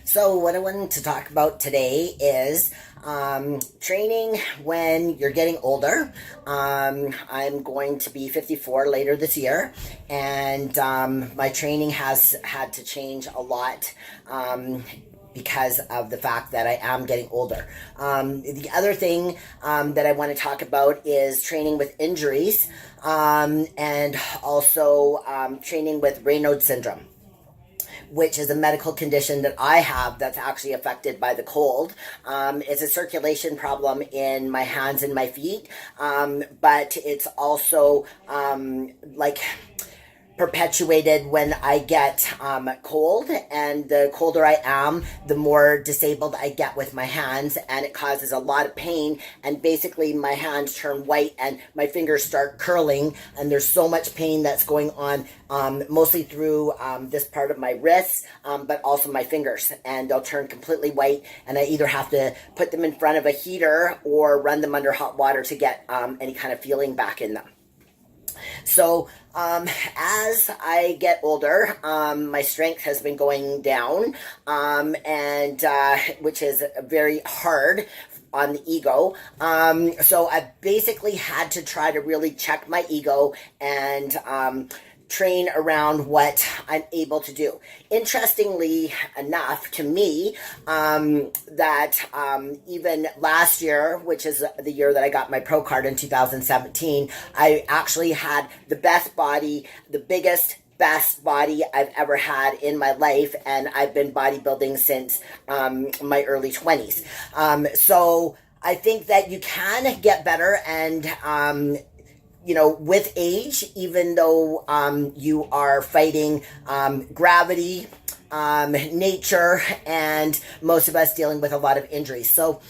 So what I wanted to talk about today is training when you're getting older. I'm going to be 54 later this year, and my training has had to change a lot because of the fact that I am getting older. The other thing that I want to talk about is training with injuries and also training with Raynaud Syndrome, which is a medical condition that I have that's actually affected by the cold. It's a circulation problem in my hands and my feet, but it's also perpetuated when I get cold, and the colder I am, the more disabled I get with my hands, and it causes a lot of pain, and basically my hands turn white and my fingers start curling, and there's so much pain that's going on, mostly through this part of my wrists, but also my fingers, and they'll turn completely white, and I either have to put them in front of a heater or run them under hot water to get any kind of feeling back in them. So as I get older, my strength has been going down, and which is very hard on the ego. So I basically had to try to really check my ego and train around what I'm able to do. Interestingly enough to me, that even last year, which is the year that I got my pro card in 2017, I actually had the best body, the best body I've ever had in my life, and I've been bodybuilding since my early 20s. So I think that you can get better, and with age, even though you are fighting gravity, nature, and most of us dealing with a lot of injuries. So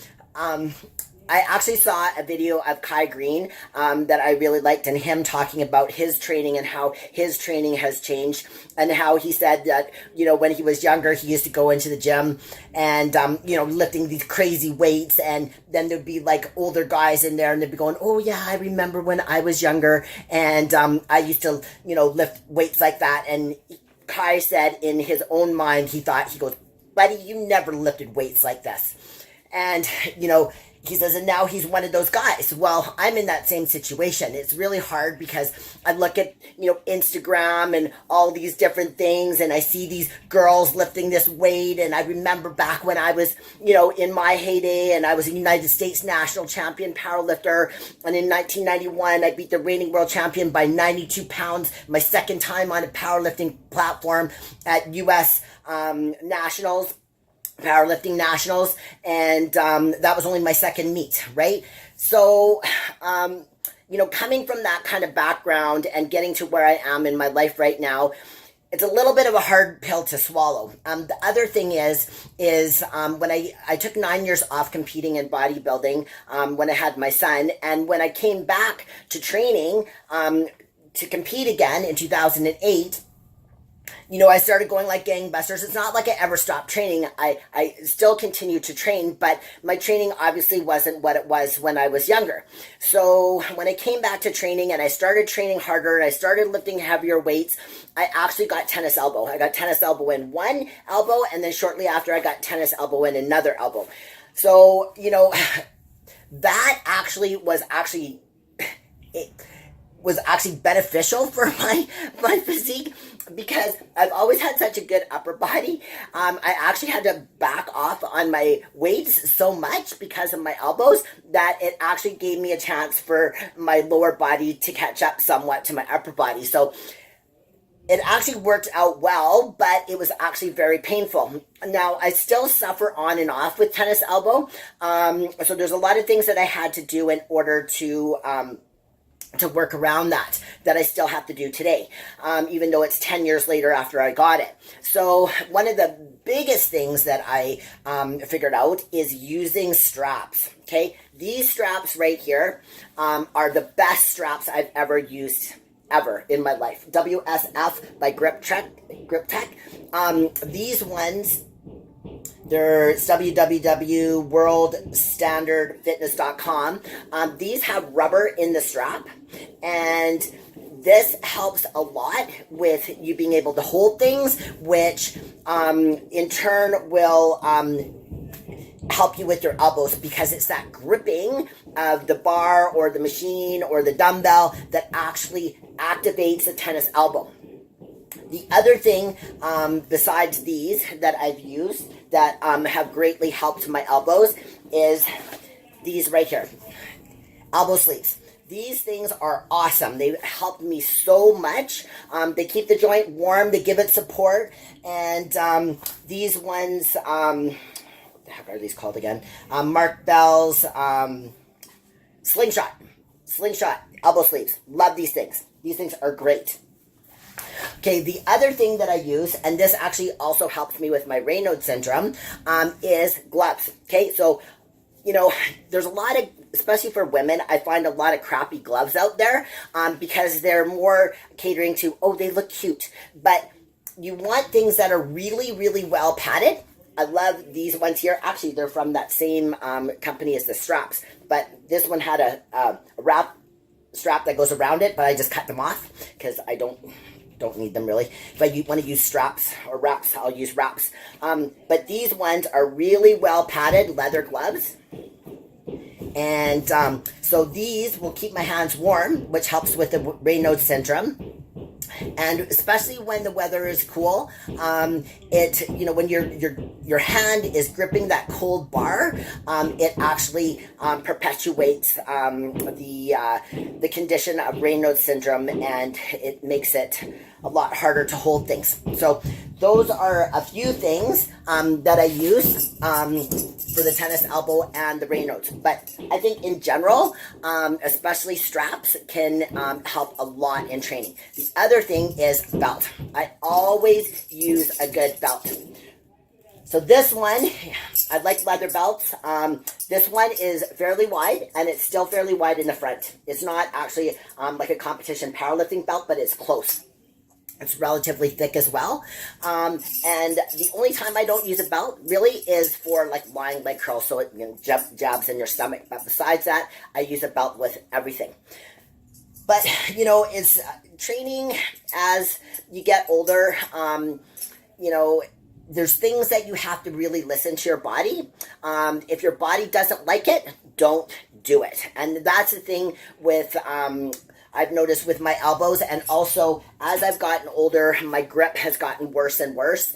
I actually saw a video of Kai Green that I really liked, and him talking about his training and how his training has changed, and how he said that, when he was younger, he used to go into the gym and, lifting these crazy weights, and then there'd be like older guys in there, and they'd be going, oh yeah, I remember when I was younger, and I used to, lift weights like that. And Kai said in his own mind, he goes, buddy, you never lifted weights like this. And, he says, and now he's one of those guys. Well, I'm in that same situation. It's really hard because I look at, Instagram and all these different things, and I see these girls lifting this weight, and I remember back when I was, in my heyday, and I was a United States national champion powerlifter, and in 1991, I beat the reigning world champion by 92 pounds, my second time on a powerlifting platform at U.S. Nationals. Powerlifting nationals, and that was only my second meet, right? So, coming from that kind of background and getting to where I am in my life right now, it's a little bit of a hard pill to swallow. The other thing is when I took 9 years off competing in bodybuilding when I had my son, and when I came back to training to compete again in 2008, I started going like gangbusters. It's not like I ever stopped training. I still continue to train, but my training obviously wasn't what it was when I was younger. So when I came back to training and I started training harder and I started lifting heavier weights, I actually got tennis elbow. I got tennis elbow in one elbow, and then shortly after I got tennis elbow in another elbow. So, that actually was actually... was actually beneficial for my physique, because I've always had such a good upper body. I actually had to back off on my weights so much because of my elbows that it actually gave me a chance for my lower body to catch up somewhat to my upper body. So it actually worked out well, but it was actually very painful. Now, I still suffer on and off with tennis elbow. So there's a lot of things that I had to do in order to work around that I still have to do today, even though it's 10 years later after I got it. So one of the biggest things that I figured out is using straps, okay? These straps right here are the best straps I've ever used ever in my life. WSF by Grip Tech. These ones, it's www.worldstandardfitness.com. These have rubber in the strap, and this helps a lot with you being able to hold things, which in turn will help you with your elbows, because it's that gripping of the bar or the machine or the dumbbell that actually activates the tennis elbow. The other thing, besides these that I've used that have greatly helped my elbows, is these right here, elbow sleeves. These things are awesome. They helped me so much. They keep the joint warm, they give it support, and these ones, what the heck are these called again? Mark Bell's Slingshot elbow sleeves. Love these things. These things are great. Okay, the other thing that I use, and this actually also helps me with my Raynaud syndrome, is gloves. Okay, so, you know, there's a lot of, especially for women, I find a lot of crappy gloves out there because they're more catering to, oh, they look cute. But you want things that are really, really well padded. I love these ones here. Actually, they're from that same company as the straps. But this one had a wrap strap that goes around it, but I just cut them off because I don't need them really. If I want to use straps or wraps, I'll use wraps. But these ones are really well padded leather gloves. And so these will keep my hands warm, which helps with the Raynaud syndrome. And especially when the weather is cool, when your hand is gripping that cold bar, it actually perpetuates the condition of Raynaud syndrome, and it makes it a lot harder to hold things. So those are a few things that I use for the tennis elbow and the Raynauds. But I think in general, especially straps can help a lot in training. The other thing is belt. I always use a good belt. So this one, I like leather belts. This one is fairly wide, and it's still fairly wide in the front. It's not actually like a competition powerlifting belt, but it's close. It's relatively thick as well. And the only time I don't use a belt really is for like lying leg curls, so it jabs in your stomach. But besides that, I use a belt with everything. But, it's training as you get older. There's things that you have to really listen to your body. If your body doesn't like it, don't do it. And that's the thing with I've noticed with my elbows, and also as I've gotten older, my grip has gotten worse and worse.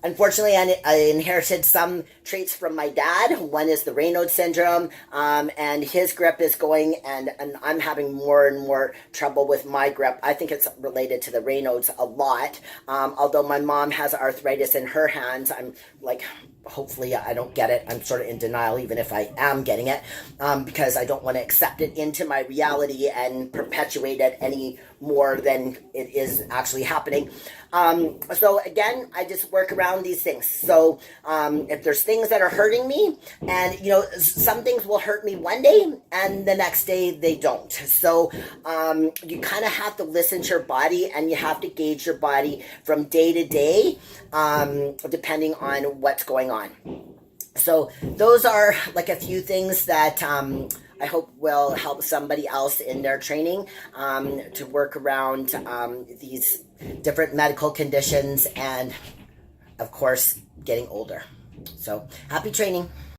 Unfortunately, I inherited some traits from my dad. One is the Raynaud syndrome, and his grip is going, and I'm having more and more trouble with my grip. I think it's related to the Raynauds a lot. Although my mom has arthritis in her hands, I'm like, hopefully I don't get it. I'm sort of in denial even if I am getting it, because I don't want to accept it into my reality and perpetuate it any more than it is actually happening. So again, I just work around these things. So if there's things that are hurting me, and some things will hurt me one day and the next day they don't. So you kind of have to listen to your body, and you have to gauge your body from day to day, depending on what's going on. So those are like a few things that I hope will help somebody else in their training to work around these different medical conditions and, of course, getting older. So happy training.